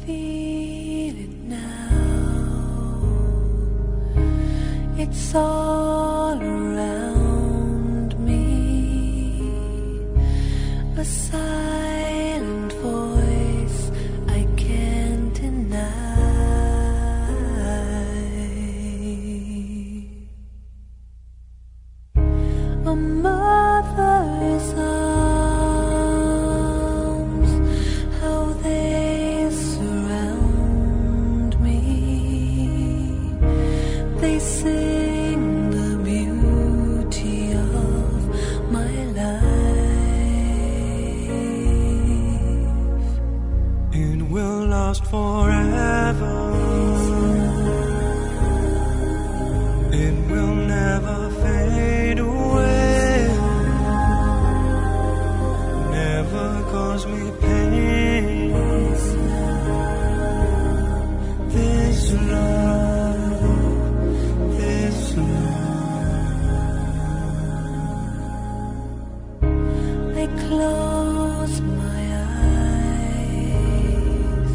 feel it now. It's all around me. A silent voice I can't deny. A mother's arms, how they surround me. They sing the beauty of my life. It will last forever. It will never fade away. Never cause me pain. This love, this love. I close my eyes.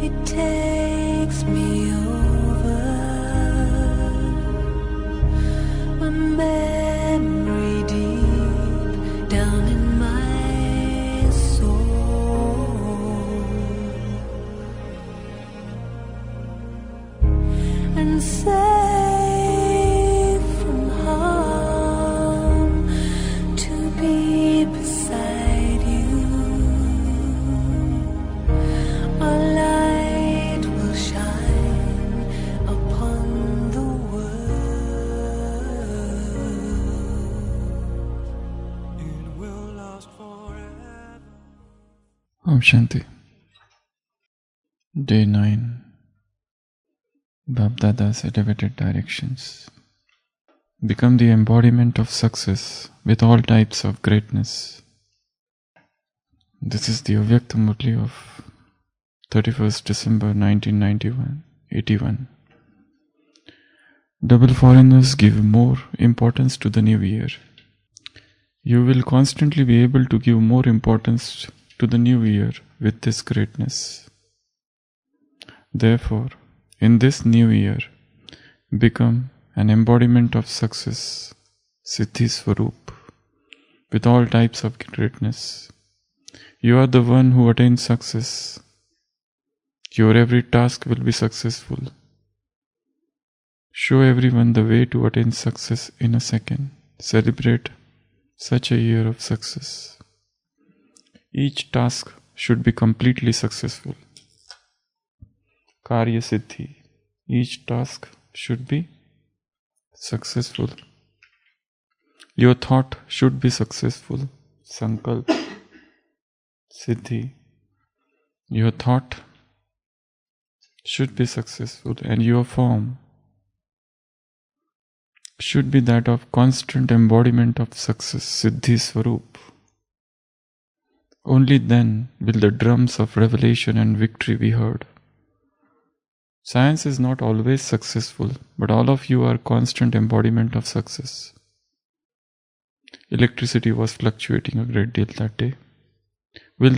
It takes me over. My memory deep down in my soul. And safe from harm to be beside you. A light will shine upon the world. It will last forever. Om Shanti. Day 9. Bapdada's elevated directions. Become the embodiment of success with all types of greatness. This is the Avyakta Murli of 31st December 1981. Double foreigners give more importance to the new year. You will constantly be able to give more importance to the new year with this greatness. Therefore, in this new year, become an embodiment of success, Siddhi Swarup, with all types of greatness. You are the one who attains success. Your every task will be successful. Show everyone the way to attain success in a second. Celebrate such a year of success. Each task should be completely successful. Karya Siddhi. Each task should be successful. Your thought should be successful. Sankalp Siddhi. Your thought should be successful, and your form should be that of constant embodiment of success, Siddhi Swarup. Only then will the drums of revelation and victory be heard. Science is not always successful, but all of you are constant embodiment of success. Electricity was fluctuating a great deal that day. Will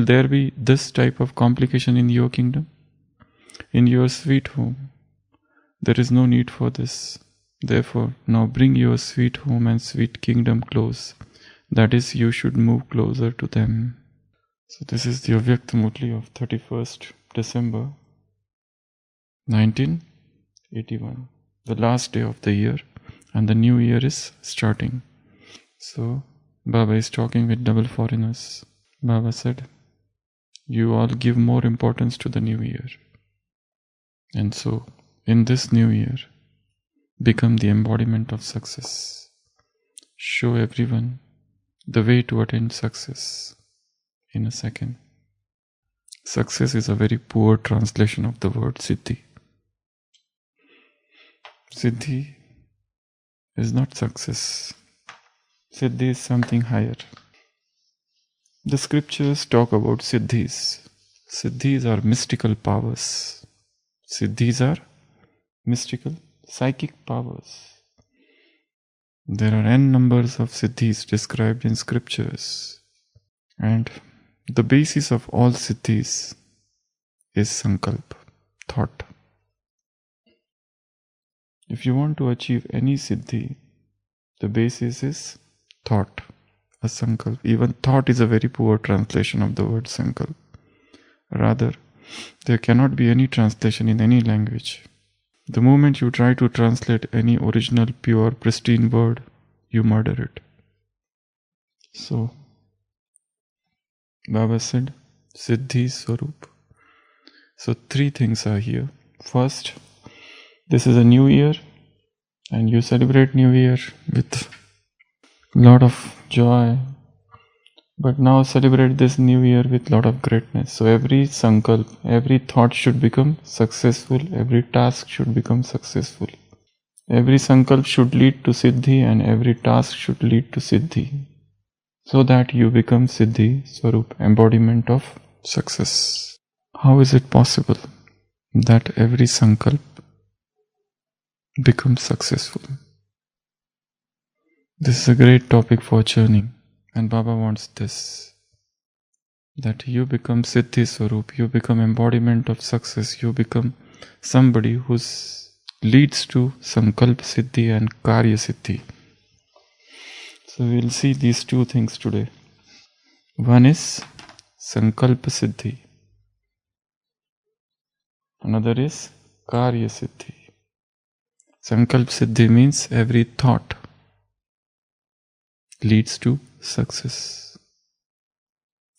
there be this type of complication in your kingdom? In your sweet home? There is no need for this. Therefore, now bring your sweet home and sweet kingdom close. That is, you should move closer to them. So this is the Avyakta Murli of 31st December 1981. The last day of the year, and the new year is starting. So Baba is talking with double foreigners. Baba said, you all give more importance to the new year. And so, in this new year, become the embodiment of success. Show everyone the way to attain success in a second. Success is a very poor translation of the word Siddhi. Siddhi is not success. Siddhi is something higher. The scriptures talk about Siddhis. Siddhis are mystical powers. Siddhis are mystical, psychic powers. There are n numbers of Siddhis described in scriptures. And The basis of all siddhis is sankalp, thought. If you want to achieve any siddhi, the basis is thought, a sankalp. Even thought is a very poor translation of the word sankalp. Rather, there cannot be any translation in any language. The moment you try to translate any original, pure, pristine word, you murder it. So, Baba said, Siddhi Swarup. So 3 things are here. First, this is a new year, and you celebrate New Year with lot of joy. But now celebrate this New Year with lot of greatness. So every sankalp, every thought should become successful. Every task should become successful. Every sankalp should lead to siddhi, and every task should lead to siddhi. So that you become Siddhi Swarup, embodiment of success. How is it possible that every sankalp becomes successful? This is a great topic for churning, and Baba wants this. That you become Siddhi Swarup, you become embodiment of success, you become somebody who leads to sankalp siddhi and karya siddhi. So we will see these 2 things today. One is Sankalpa Siddhi. Another is Karya Siddhi. Sankalpa Siddhi means every thought leads to success.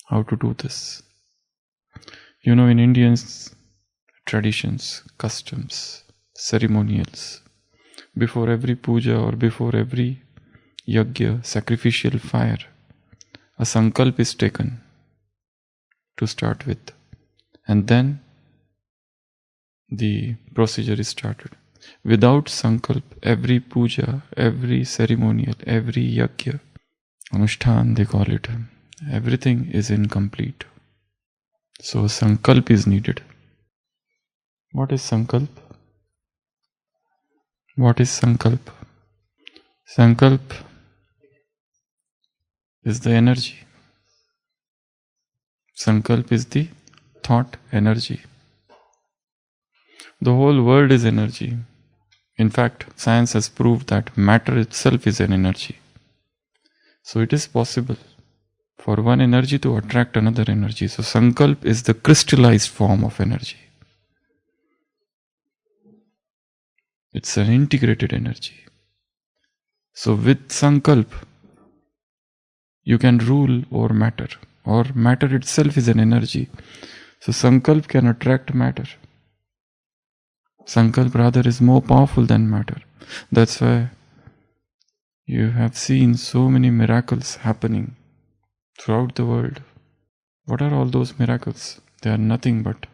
How to do this? You know, in Indian traditions, customs, ceremonials, before every puja or before every yajna, sacrificial fire, a sankalp is taken to start with, and then the procedure is started. Without sankalp, every puja, every ceremonial, every yajna, anushthan they call it, everything is incomplete. So sankalp is needed. What is sankalp? What is sankalp? Sankalp is the energy. Sankalp is the thought energy. The whole world is energy. In fact, science has proved that matter itself is an energy. So it is possible for one energy to attract another energy. So sankalp is the crystallized form of energy. It's an integrated energy. So with sankalp, you can rule over matter, or matter itself is an energy. So sankalp can attract matter. Sankalp rather is more powerful than matter. That's why you have seen so many miracles happening throughout the world. What are all those miracles? They are nothing but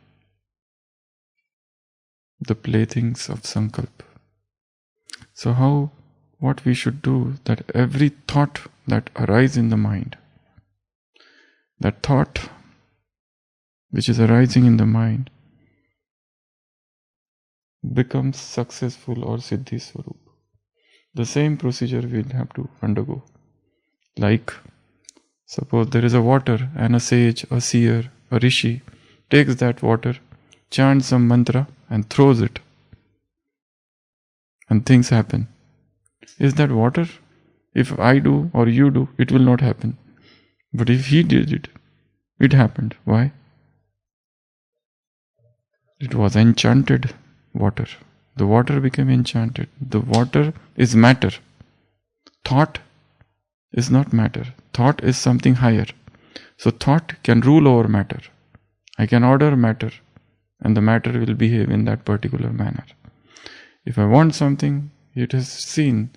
the playthings of sankalp. So what we should do, that every thought that arises in the mind, that thought which is arising in the mind, becomes successful or Siddhi Swarup. The same procedure we'll have to undergo. Like, suppose there is a water and a sage, a seer, a rishi takes that water, chants some mantra and throws it, and things happen. Is that water? If I do or you do, it will not happen. But if he did it, it happened. Why? It was enchanted water. The water became enchanted. The water is matter. Thought is not matter. Thought is something higher. So thought can rule over matter. I can order matter, and the matter will behave in that particular manner. If I want something, it is seen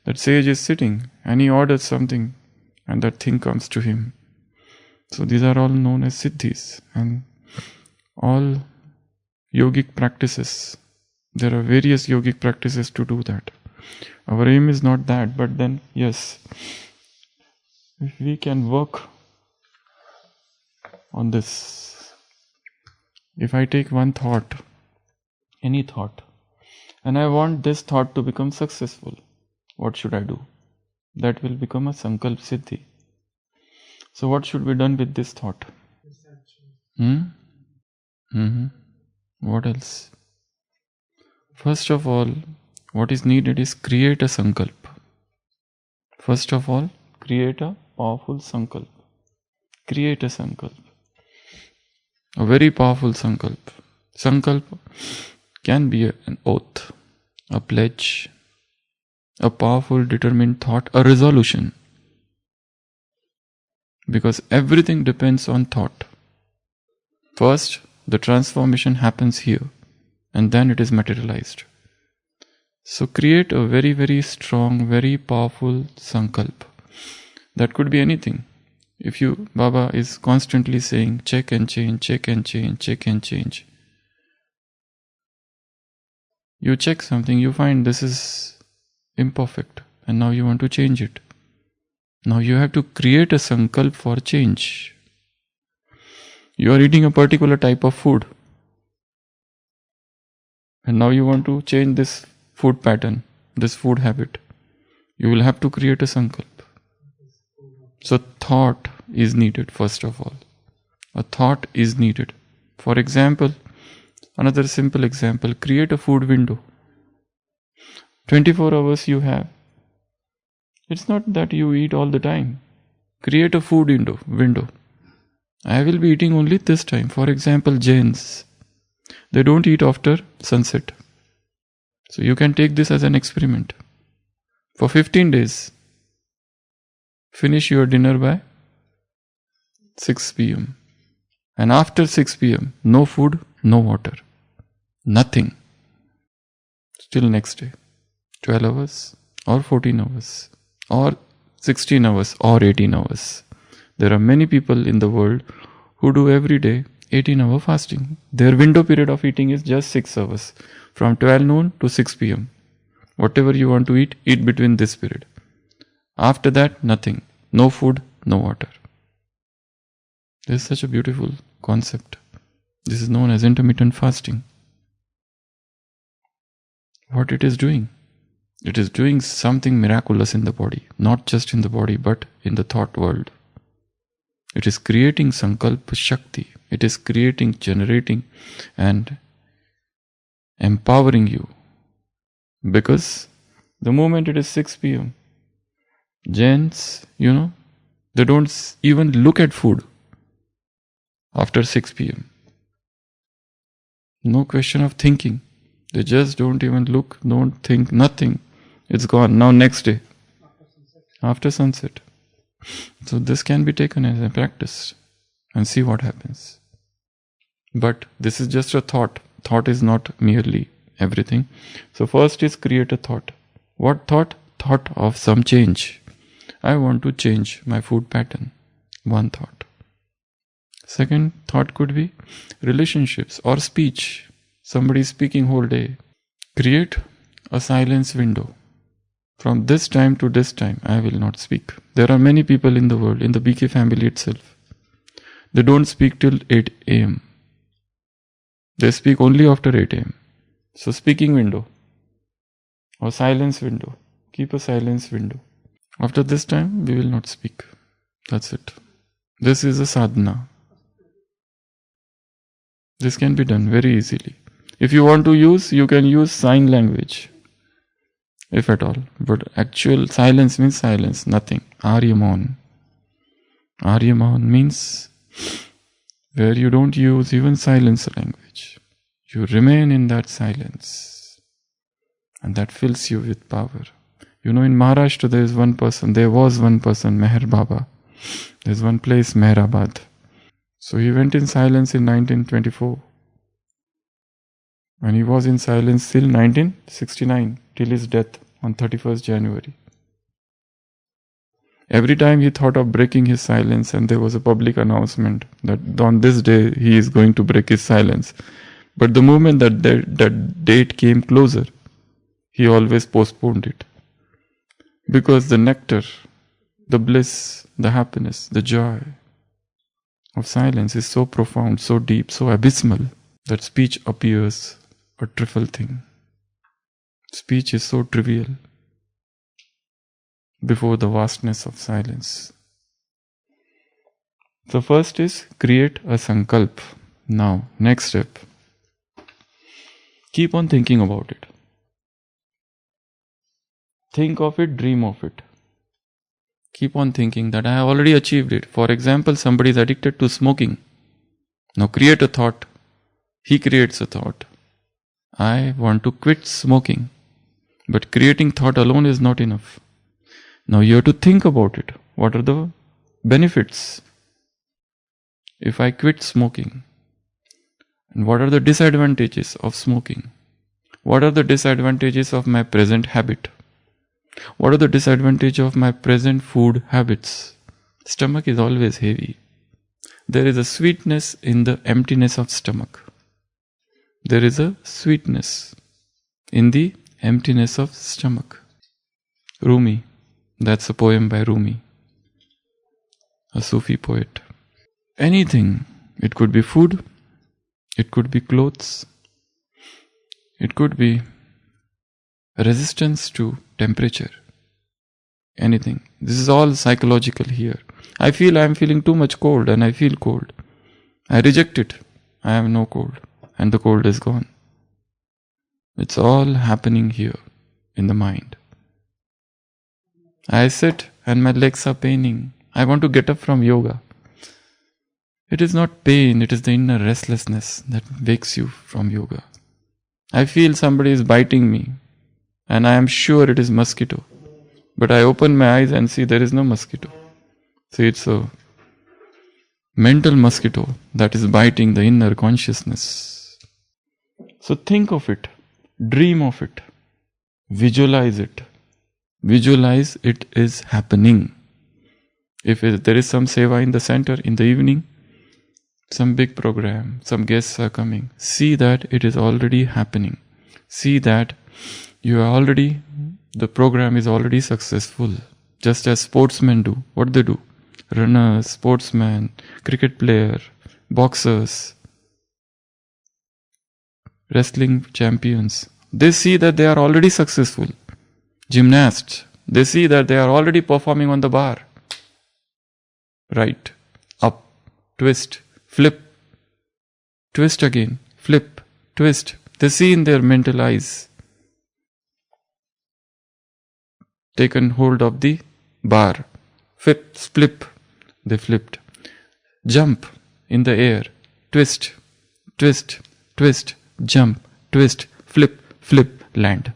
that sage is sitting and he orders something and that thing comes to him. So these are all known as siddhis, and all yogic practices. There are various yogic practices to do that. Our aim is not that, but then yes, if we can work on this. If I take one thought, any thought, and I want this thought to become successful, what should I do? That will become a sankalp siddhi. So what should be done with this thought? Hmm? What else? First of all, what is needed is create a sankalp. First of all, create a powerful sankalp. Create a sankalp. A very powerful sankalp. Sankalp can be an oath, a pledge, a powerful determined thought, a resolution. Because everything depends on thought. First, the transformation happens here, and then it is materialized. So create a very, very strong, very powerful sankalp. That could be anything. If Baba is constantly saying, check and change, check and change, check and change. You check something, you find this is imperfect, and now you want to change it. Now you have to create a sankalp for change. You are eating a particular type of food, and now you want to change this food pattern, this food habit. You will have to create a sankalp. So thought is needed first of all. A thought is needed. For example, another simple example, create a food window. 24 hours you have. It's not that you eat all the time. Create a food window. I will be eating only this time. For example, Jains, they don't eat after sunset. So you can take this as an experiment. For 15 days, finish your dinner by 6 p.m. And after 6 p.m., no food, no water. Nothing. Still next day. 12 hours or 14 hours or 16 hours or 18 hours. There are many people in the world who do every day 18-hour fasting. Their window period of eating is just 6 hours. From 12 noon to 6 p.m. Whatever you want to eat, eat between this period. After that, nothing. No food, no water. This is such a beautiful concept. This is known as intermittent fasting. What it is doing? It is doing something miraculous in the body. Not just in the body, but in the thought world. It is creating sankalpa shakti. It is creating, generating, and empowering you. Because the moment it is 6 p.m., Jains, they don't even look at food after 6 p.m. No question of thinking. They just don't even look, don't think, nothing. It's gone. Now next day. After sunset. So this can be taken as a practice and see what happens. But this is just a thought. Thought is not merely everything. So first is create a thought. What thought? Thought of some change. I want to change my food pattern. One thought. Second thought could be relationships or speech. Somebody is speaking whole day. Create a silence window. From this time to this time, I will not speak. There are many people in the world, in the BK family itself. They don't speak till 8 a.m. They speak only after 8 a.m. So speaking window or silence window. Keep a silence window. After this time, we will not speak. That's it. This is a sadhana. This can be done very easily. If you want to use, you can use sign language. If at all. But actual silence means silence, nothing. Aryaman. Aryaman means where you don't use even silence language. You remain in that silence. And that fills you with power. In Maharashtra there was one person, Meher Baba. There's one place, Meherabad. So he went in silence in 1924. And he was in silence till 1969, till his death on 31st January. Every time he thought of breaking his silence, and there was a public announcement that on this day he is going to break his silence. But the moment that date came closer, he always postponed it. Because the nectar, the bliss, the happiness, the joy of silence is so profound, so deep, so abysmal, that speech appears a trivial thing. Speech is so trivial before the vastness of silence. So first is create a sankalp. Now, next step. Keep on thinking about it. Think of it, dream of it. Keep on thinking that I have already achieved it. For example, somebody is addicted to smoking. Now create a thought. He creates a thought. I want to quit smoking. But creating thought alone is not enough. Now you have to think about it. What are the benefits if I quit smoking? And what are the disadvantages of smoking? What are the disadvantages of my present habit? What are the disadvantages of my present food habits? Stomach is always heavy. There is a sweetness in the emptiness of stomach. There is a sweetness in the emptiness of stomach. Rumi, that's a poem by Rumi, a Sufi poet. Anything, it could be food, it could be clothes, it could be resistance to temperature, anything. This is all psychological here. I feel I am feeling too much cold and I feel cold. I reject it. I have no cold and the cold is gone. It's all happening here in the mind. I sit and my legs are paining. I want to get up from yoga. It is not pain, it is the inner restlessness that wakes you from yoga. I feel somebody is biting me and I am sure it is mosquito. But I open my eyes and see there is no mosquito. See, it's a mental mosquito that is biting the inner consciousness. So think of it, dream of it, visualize it. Visualize it is happening. If there is some seva in the center in the evening, some big program, some guests are coming, see that it is already happening. See that the program is already successful. Just as sportsmen do. What they do? Runners, sportsmen, cricket player, boxers, wrestling champions. They see that they are already successful. Gymnasts, they see that they are already performing on the bar. Right, up, twist, flip, twist again, flip, twist. They see in their mental eyes. Taken hold of the bar. Flip, they flipped. Jump in the air. Twist, twist, twist, jump, twist, flip, flip, land.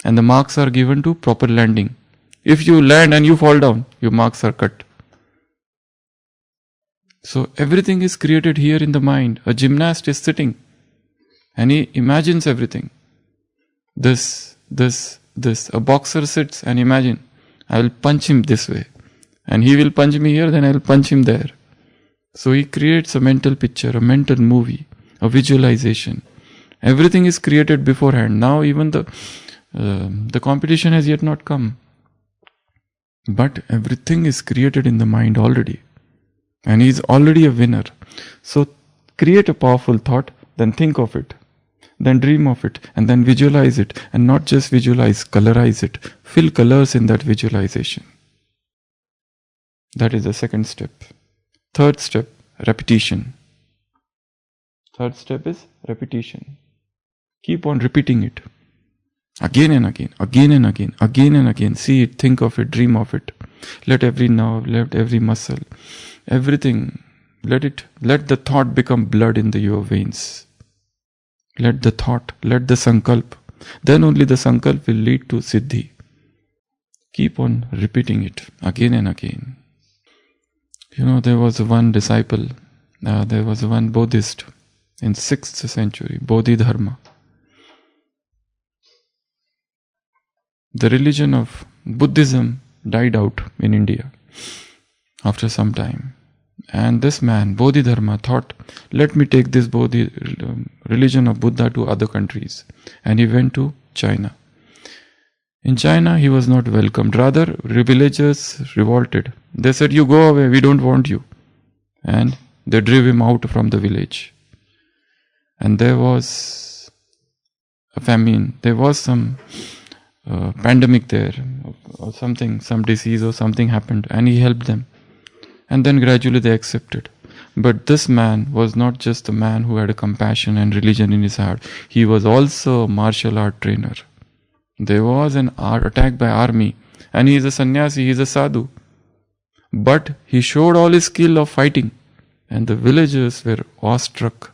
And the marks are given to proper landing. If you land and you fall down, your marks are cut. So everything is created here in the mind. A gymnast is sitting and he imagines everything. This. A boxer sits and imagine, I will punch him this way. And he will punch me here, then I will punch him there. So he creates a mental picture, a mental movie, a visualization. Everything is created beforehand. Now even the competition has yet not come. But everything is created in the mind already. And he is already a winner. So create a powerful thought, then think of it. Then dream of it, and then visualize it. And not just visualize, colorize it. Fill colors in that visualization. That is the second step. Third step, repetition. Third step is repetition. Keep on repeating it. Again and again, again and again, again and again. See it, think of it, dream of it. Let every nerve, let every muscle, everything, let the thought become blood in your veins. Let the thought, let the sankalp. Then only the sankalp will lead to siddhi. Keep on repeating it again and again. There was one disciple, there was one Buddhist in 6th century, Bodhidharma. The religion of Buddhism died out in India after some time. And this man, Bodhidharma, thought, let me take this religion of Buddha to other countries. And he went to China. In China, he was not welcomed. Rather, villagers revolted. They said, you go away, we don't want you. And they drove him out from the village. And there was a famine. There was some pandemic there, or something, some disease or something happened. And he helped them. And then gradually they accepted. But this man was not just a man who had a compassion and religion in his heart. He was also a martial art trainer. There was an attack by army, and he is a sannyasi, he is a sadhu. But he showed all his skill of fighting, and the villagers were awestruck.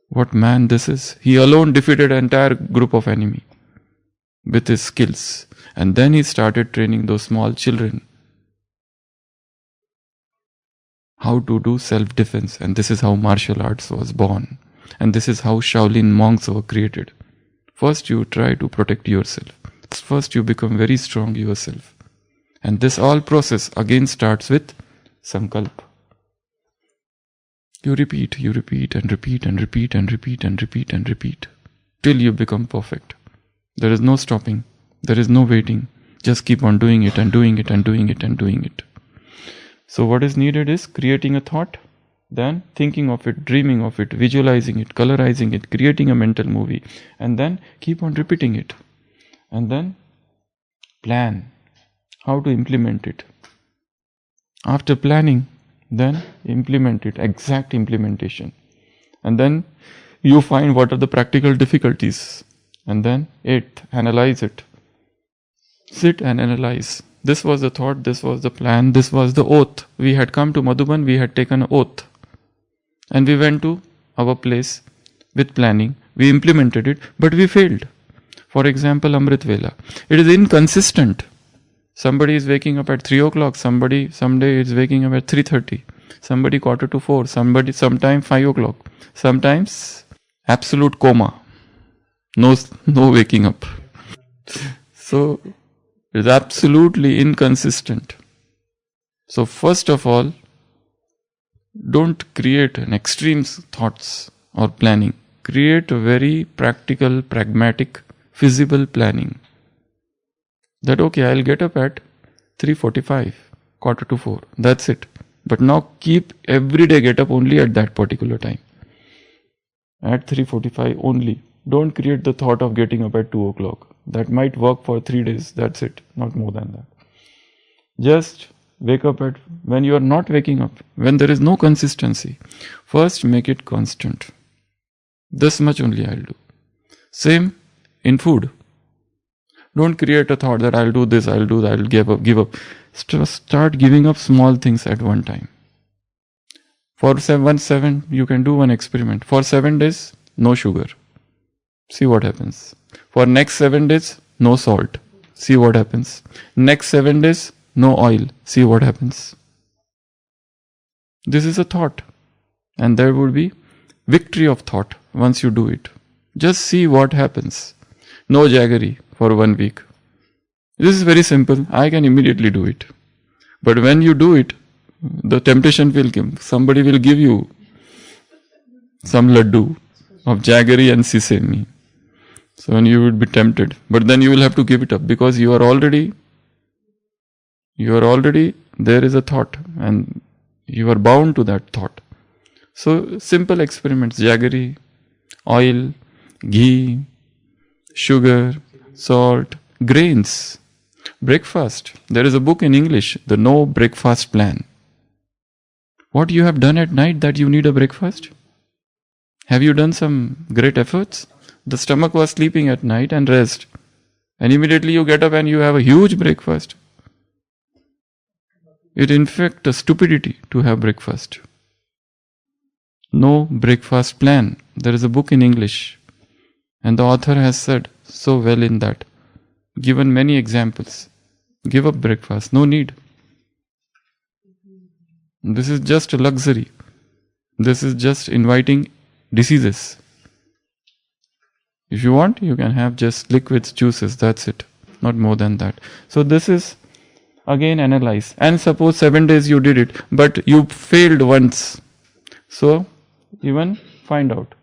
What man this is? He alone defeated an entire group of enemy with his skills. And then he started training those small children how to do self-defense. And this is how martial arts was born. And this is how Shaolin monks were created. First you try to protect yourself. First you become very strong yourself. And this all process again starts with sankalp. You repeat and repeat and repeat and repeat and repeat and repeat till you become perfect. There is no stopping. There is no waiting. Just keep on doing it and doing it and doing it and doing it. So what is needed is creating a thought, then thinking of it, dreaming of it, visualizing it, colorizing it, creating a mental movie, and then keep on repeating it. And then plan how to implement it. After planning, then implement it, exact implementation. And then you find what are the practical difficulties. And then analyze it. Sit and analyze. This was the thought, this was the plan, this was the oath. We had come to Madhuban, we had taken an oath. And we went to our place with planning. We implemented it, but we failed. For example, Amrit Vela. It is inconsistent. Somebody is waking up at 3 o'clock, somebody someday is waking up at 3:30. Somebody 4:45, sometime 5 o'clock. Sometimes absolute coma. No waking up. So it is absolutely inconsistent. So first of all, don't create an extreme thoughts or planning. Create a very practical, pragmatic, feasible planning. That okay, I'll get up at 3:45, 4:45. That's it. But now keep every day get up only at that particular time. At 3:45 only. Don't create the thought of getting up at 2 o'clock. That might work for 3 days. That's it. Not more than that. Just wake up at when you are not waking up, when there is no consistency. First make it constant. This much only I'll do. Same in food. Don't create a thought that I'll do this, I'll do that, I'll give up. Start giving up small things at one time. For 7, you can do one experiment. For 7 days, no sugar. See what happens. For next 7 days, no salt. See what happens. Next 7 days, no oil. See what happens. This is a thought. And there would be victory of thought once you do it. Just see what happens. No jaggery for 1 week. This is very simple. I can immediately do it. But when you do it, the temptation will come. Somebody will give you some laddu of jaggery and sesame. So you would be tempted. But then you will have to give it up because you are already, there is a thought and you are bound to that thought. So simple experiments, jaggery, oil, ghee, sugar, salt, grains, breakfast. There is a book in English, The No Breakfast Plan. What you have done at night that you need a breakfast? Have you done some great efforts? The stomach was sleeping at night and rest. And immediately you get up and you have a huge breakfast. It in fact a stupidity to have breakfast. No breakfast plan. There is a book in English. And the author has said so well in that. Given many examples. Give up breakfast. No need. This is just a luxury. This is just inviting diseases. If you want, you can have just liquids, juices, that's it. Not more than that. So this is, again, analyze. And suppose 7 days you did it, but you failed once. So, even find out.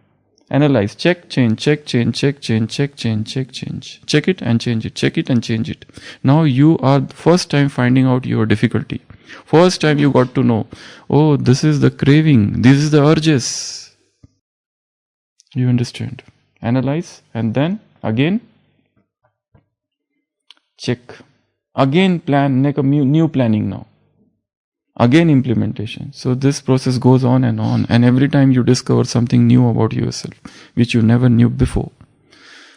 Analyze, check, change, check, change, check, change, check, change, check, change. Check it and change it, check it and change it. Now you are first time finding out your difficulty. First time you got to know, oh, this is the craving, this is the urges. You understand? Analyze and then again check. Again plan, make a new planning now. again implementation. So this process goes on, and every time you discover something new about yourself, which you never knew before.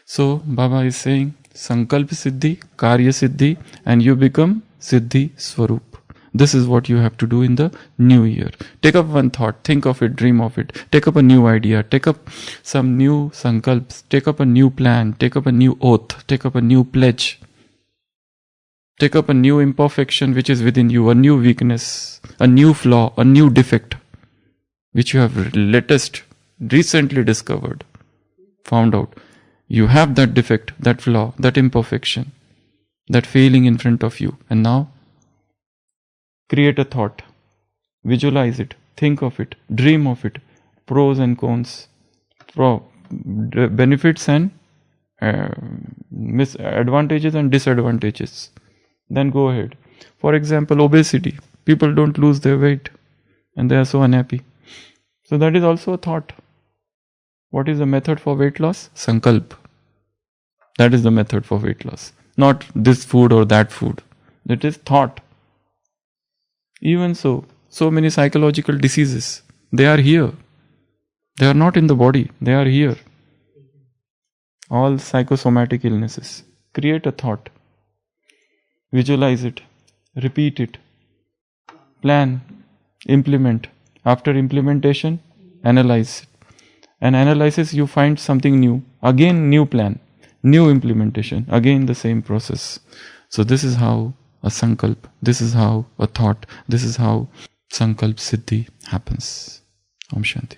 So Baba is saying, Sankalp Siddhi, Karya Siddhi, and you become Siddhi Swarup. This is what you have to do in the new year. Take up one thought, think of it, dream of it. Take up a new idea, take up some new sankalps, take up a new plan, take up a new oath, take up a new pledge. Take up a new imperfection which is within you, a new weakness, a new flaw, a new defect, which you have recently discovered, found out. You have that defect, that flaw, that imperfection, that failing in front of you. And now, create a thought, visualize it, think of it, dream of it, pros and cons, benefits and advantages and disadvantages. Then go ahead. For example, obesity. People don't lose their weight and they are so unhappy. So that is also a thought. What is the method for weight loss? Sankalp. That is the method for weight loss. Not this food or that food. That is thought. Even so many psychological diseases, they are here. They are not in the body. They are here. All psychosomatic illnesses. Create a thought. Visualize it. Repeat it. Plan. Implement. After implementation, analyze it. And analysis, you find something new. Again, new plan. New implementation. Again, the same process. So this is how a sankalp, this is how a thought, this is how sankalp siddhi happens. Om Shanti.